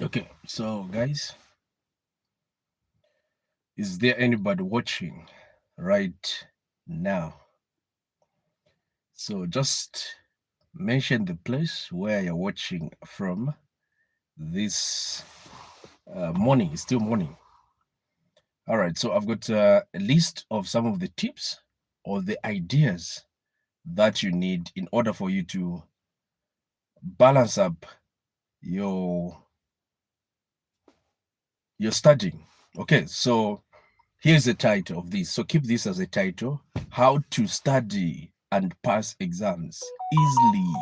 Okay, so guys, is there anybody watching right now? So just mention the place where you're watching from this morning. It's still morning. All right, so I've got a list of some of the tips or the ideas that you need in order for you to balance up your studying. Okay, so here's the title of this. So keep this as a title: How to Study and Pass Exams Easily.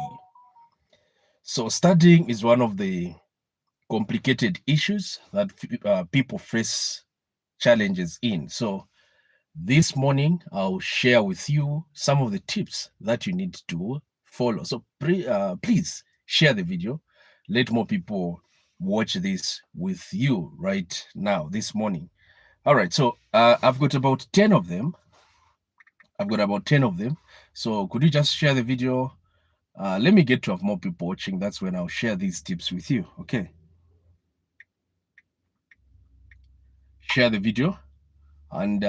So studying is one of the complicated issues that people face challenges in. So this morning, I'll share with you some of the tips that you need to follow. So please share the video. Let more people watch this with you right now, this morning. All right, so I've got about 10 of them. So could you just share the video? Let me get to have more people watching. That's when I'll share these tips with you. Okay. Share the video, and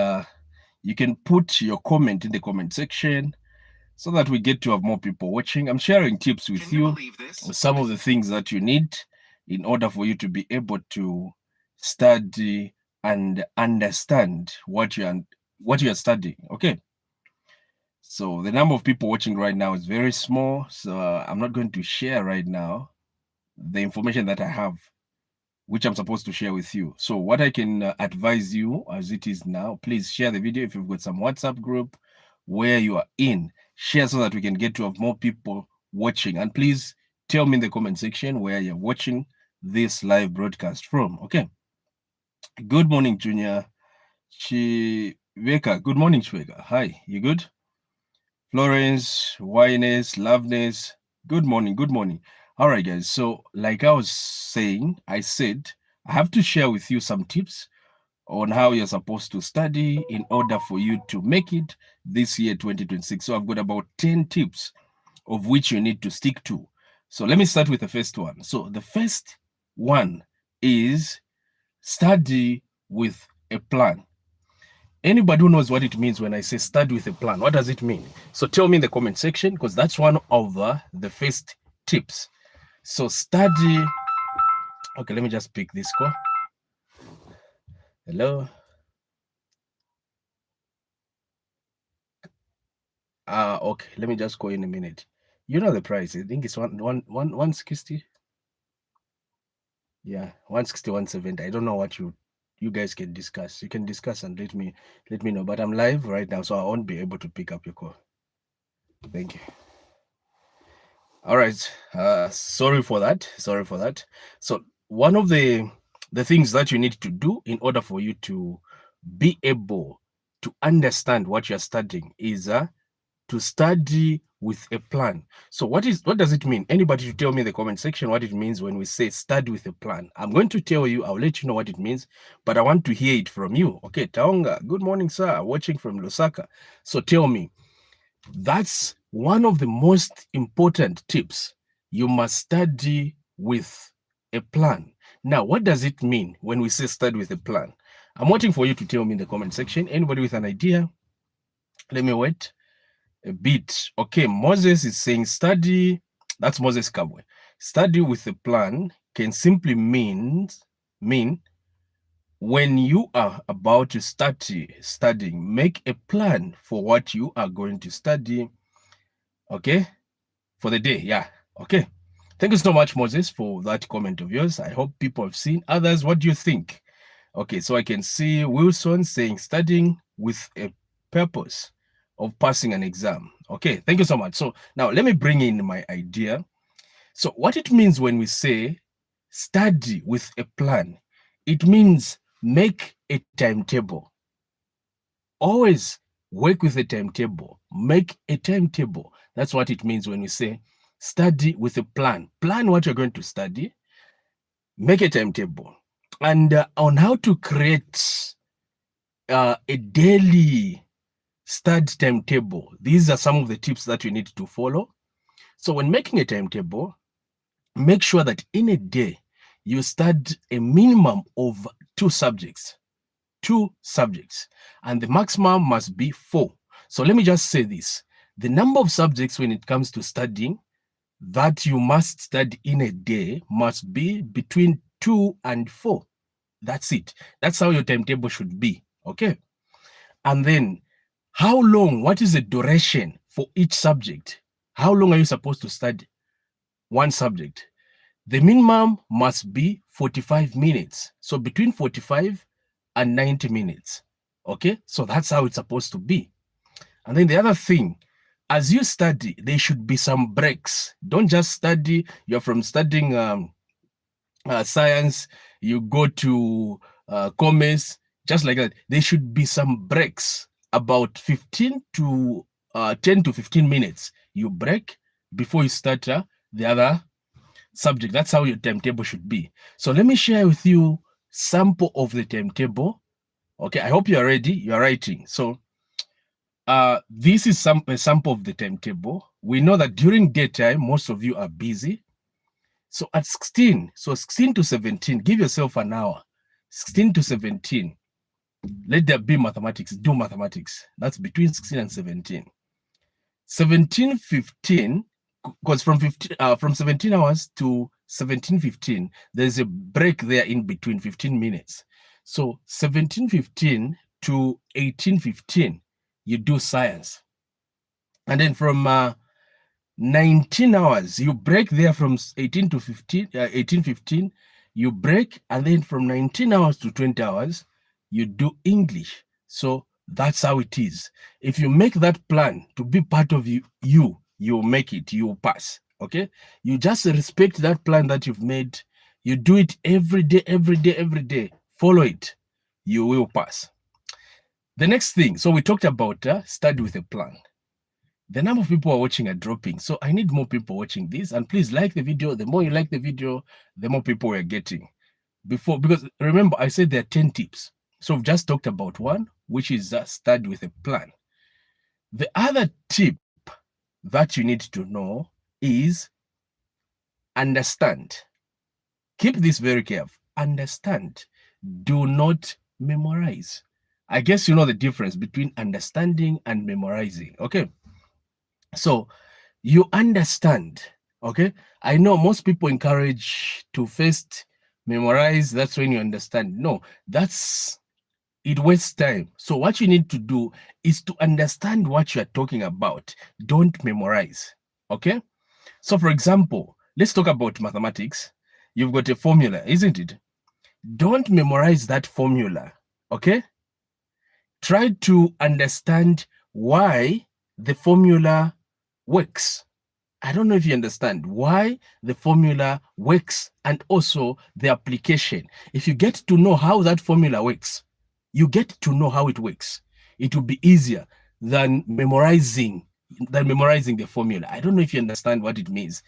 you can put your comment in the comment section so that we get to have more people watching. I'm sharing tips with you, some of the things that you need in order for you to be able to study and understand what you're studying. Okay. So the number of people watching right now is very small, so I'm not going to share right now the information that I have, which I'm supposed to share with you. So what I can advise you as it is now, please share the video. If you've got some WhatsApp group where you are in, share so that we can get to have more people watching. And please tell me in the comment section where you're watching this live broadcast from. Okay. Good morning, Junior. Chiveka. Good morning, Chiveka. Hi, you good? Florence, Wyness, Loveness. Good morning. Good morning. All right, guys. So, like I was saying, I said I have to share with you some tips on how you're supposed to study in order for you to make it this year, 2026. So, I've got about 10 tips of which you need to stick to. So, let me start with the first one. So, the first one is study with a plan. Anybody who knows what it means when I say study with a plan, what does it mean? So tell me in the comment section, because that's one of the first tips. So study. Okay, let me just pick this call. Hello. Okay, let me just call in a minute. You know the price. I think it's 160. Yeah, 160, 170. I don't know what you guys can discuss. You can discuss and let me know. But I'm live right now, so I won't be able to pick up your call. Thank you. All right. Sorry for that. So one of the things that you need to do in order for you to be able to understand what you're studying is to study with a plan. So what does it mean? Anybody to tell me in the comment section what it means when we say study with a plan? I'm going to tell you, I'll let you know what it means, but I want to hear it from you. Okay, Taonga, good morning, sir. Watching from Lusaka. So tell me, that's one of the most important tips. You must study with a plan. Now, what does it mean when we say study with a plan? I'm waiting for you to tell me in the comment section. Anybody with an idea? Let me wait a bit. Okay, Moses is saying study. That's Moses Kabwe. Study with a plan can simply mean when you are about to start studying, make a plan for what you are going to study. Okay, for the day. Yeah. Okay. Thank you so much, Moses, for that comment of yours. I hope people have seen others. What do you think? Okay, so I can see Wilson saying studying with a purpose of passing an exam. Okay, thank you so much. So now let me bring in my idea. So what it means when we say study with a plan, it means make a timetable. Always work with a timetable. Make a timetable. That's what it means when we say study with a plan. Plan what you're going to study. Make a timetable. And on how to create a daily study timetable, these are some of the tips that you need to follow. So when making a timetable, make sure that in a day you study a minimum of 2 subjects. 2 subjects. And the maximum must be 4. So let me just say this. The number of subjects when it comes to studying that you must study in a day must be between 2 and 4. That's it. That's how your timetable should be. Okay. And then how long, what is the duration for each subject? How long are you supposed to study one subject? The minimum must be 45 minutes. So between 45 and 90 minutes. Okay. So that's how it's supposed to be. And then the other thing, as you study, there should be some breaks. Don't just study. You're from studying science, you go to commerce, just like that. There should be some breaks, about 15 to 10 to 15 minutes. You break before you start the other subject. That's how your timetable should be. So let me share with you sample of the timetable. Okay, I hope you are ready. You are writing. So this is a sample of the timetable. We know that during daytime, most of you are busy. So at 16, so 16 to 17, give yourself an hour. 16 to 17, let there be mathematics, do mathematics. That's between 16 and 17. 17, 15, because from 17 hours to 17:15, there's a break there in between, 15 minutes. So 17:15 to 18:15, you do science. And then from 19 hours, you break there from 18:15, you break, and then from 19 hours to 20 hours, you do English. So that's how it is. If you make that plan to be part of you make it, you pass. Okay, you just respect that plan that you've made. You do it every day, every day, every day. Follow it, you will pass. The next thing, so we talked about study with a plan. The number of people who are watching are dropping, so I need more people watching this. And please like the video. The more you like the video, the more people we're getting. Because remember, I said there are 10 tips. So we've just talked about one, which is study with a plan. The other tip that you need to know is understand. Keep this very careful. Understand. Do not memorize. I guess you know the difference between understanding and memorizing. Okay. So you understand. Okay. I know most people encourage to first memorize. That's when you understand. No, it wastes time. So what you need to do is to understand what you're talking about. Don't memorize. Okay. So for example, let's talk about mathematics. You've got a formula, isn't it? Don't memorize that formula. Okay. Try to understand why the formula works. I don't know if you understand why the formula works and also the application. If you get to know how that formula works, you get to know how it works. It will be easier than memorizing the formula. I don't know if you understand what it means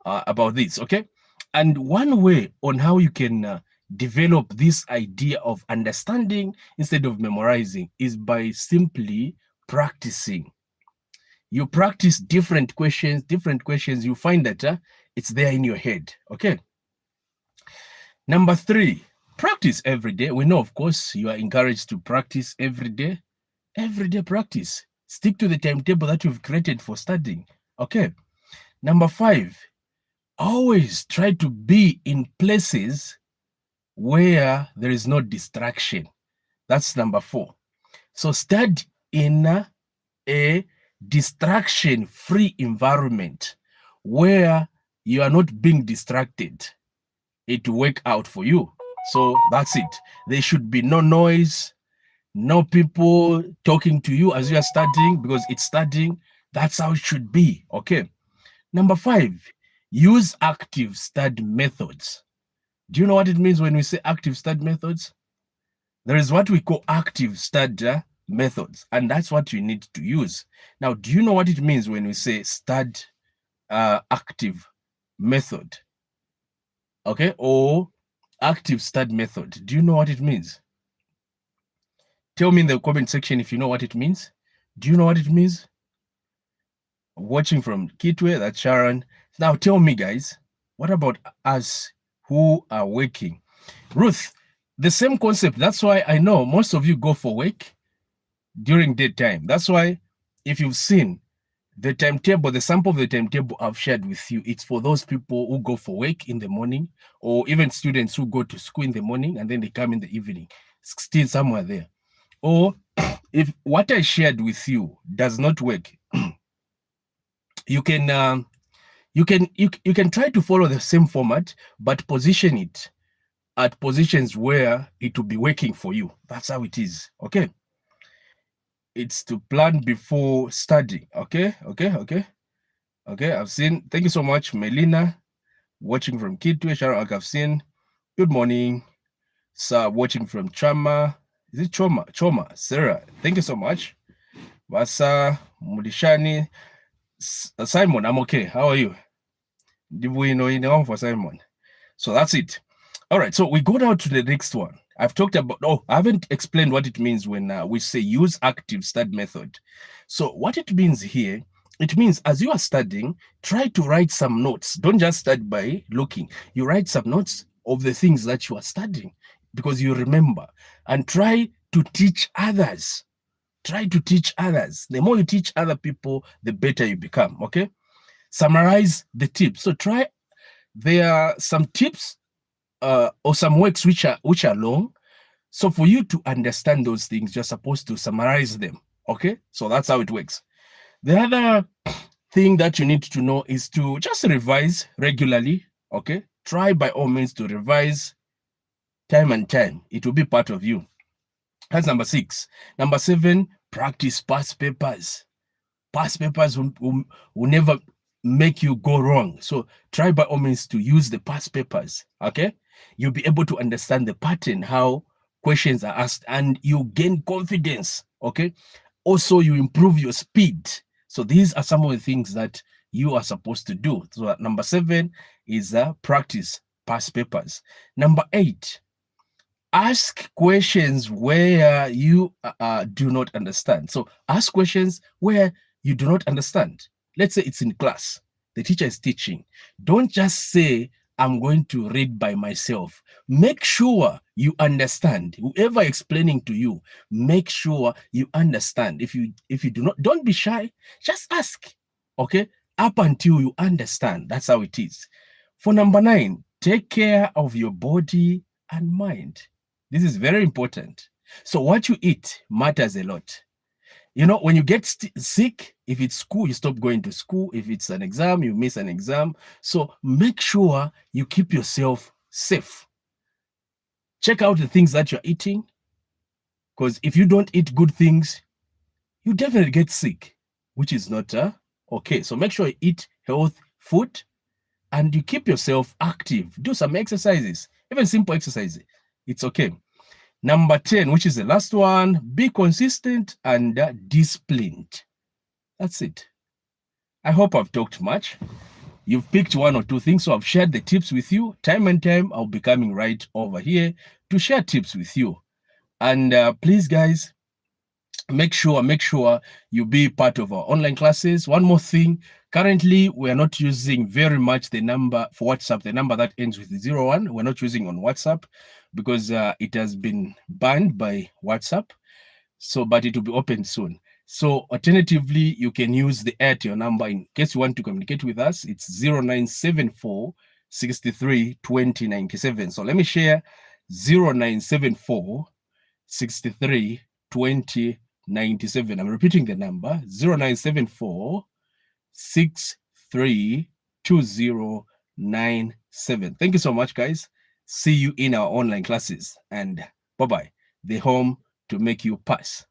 about this, okay? And one way on how you can develop this idea of understanding instead of memorizing is by simply practicing. You practice different questions, you find that it's there in your head, okay? Number 3, practice every day. We know, of course, you are encouraged to practice every day. Everyday practice. Stick to the timetable that you've created for studying, okay? Number 5, always try to be in places where there is no distraction. That's number 4. So study in a distraction-free environment where you are not being distracted. It will work out for you. So that's it. There should be no noise, no people talking to you as you are studying, because it's studying. That's how it should be. Okay. Number 5, use active study methods. Do you know what it means when we say active study methods? There is what we call active study methods, and that's what you need to use. Now, do you know what it means when we say study active method? Okay, or active study method. Do you know what it means? Tell me in the comment section if you know what it means. Do you know what it means? Watching from Kitwe, that's Sharon. Now tell me, guys, what about us who are working. Ruth, the same concept. That's why I know most of you go for work during daytime. That's why if you've seen the timetable, the sample of the timetable I've shared with you, it's for those people who go for work in the morning, or even students who go to school in the morning and then they come in the evening, still somewhere there. Or if what I shared with you does not work, you can you can try to follow the same format, but position it at positions where it will be working for you. That's how it is. Okay. It's to plan before studying. Okay. I've seen. Thank you so much, Melina, watching from Kitwe. Sharon, I've seen. Good morning, sir. Watching from Chama. Is it Choma? Choma. Sarah. Thank you so much. Vasa Mudishani. Simon, I'm okay. How are you? We know for Simon. So that's it. All right. So we go down to the next one. I've talked about, I haven't explained what it means when we say use active study method. So what it means here, it means as you are studying, try to write some notes. Don't just study by looking. You write some notes of the things that you are studying because you remember, and try to teach others. Try to teach others. The more you teach other people, the better you become. Okay. Summarize the tips. So there are some tips or some works which are long. So for you to understand those things, you're supposed to summarize them. Okay. So that's how it works. The other thing that you need to know is to just revise regularly. Okay. Try by all means to revise time and time. It will be part of you. That's number 6. Number 7, practice past papers. Past papers will never make you go wrong. So try by all means to use the past papers. Okay. You'll be able to understand the pattern, how questions are asked, and you gain confidence. Okay. Also, you improve your speed. So these are some of the things that you are supposed to do. So number 7 is practice past papers. Number 8, ask questions where you do not understand. So ask questions where you do not understand. Let's say it's in class. The teacher is teaching. Don't just say, I'm going to read by myself. Make sure you understand. Whoever explaining to you, make sure you understand. If you do not, don't be shy. Just ask. Okay? Up until you understand. That's how it is. For number 9, take care of your body and mind. This is very important. So what you eat matters a lot. When you get sick, if it's school, you stop going to school. If it's an exam, you miss an exam. So make sure you keep yourself safe. Check out the things that you're eating, because if you don't eat good things, you definitely get sick, which is not okay. So make sure you eat healthy food and you keep yourself active. Do some exercises, even simple exercises. It's okay. Number 10, which is the last one, be consistent and disciplined. That's it. I hope I've talked much. You've picked 1 or 2 things, so I've shared the tips with you. Time and time, I'll be coming right over here to share tips with you. And please, guys, make sure you be part of our online classes. One more thing, currently we are not using very much the number for WhatsApp, the number that ends with 01. We're not using on WhatsApp because it has been banned by WhatsApp. So, but it will be open soon. So alternatively, you can use the Airtel number in case you want to communicate with us. It's 0974 63 20 97. So let me share 0974 63 20 97. I'm repeating the number 0974 63 20 97. Thank you so much, guys. See you in our online classes, and bye-bye. The home to make you pass.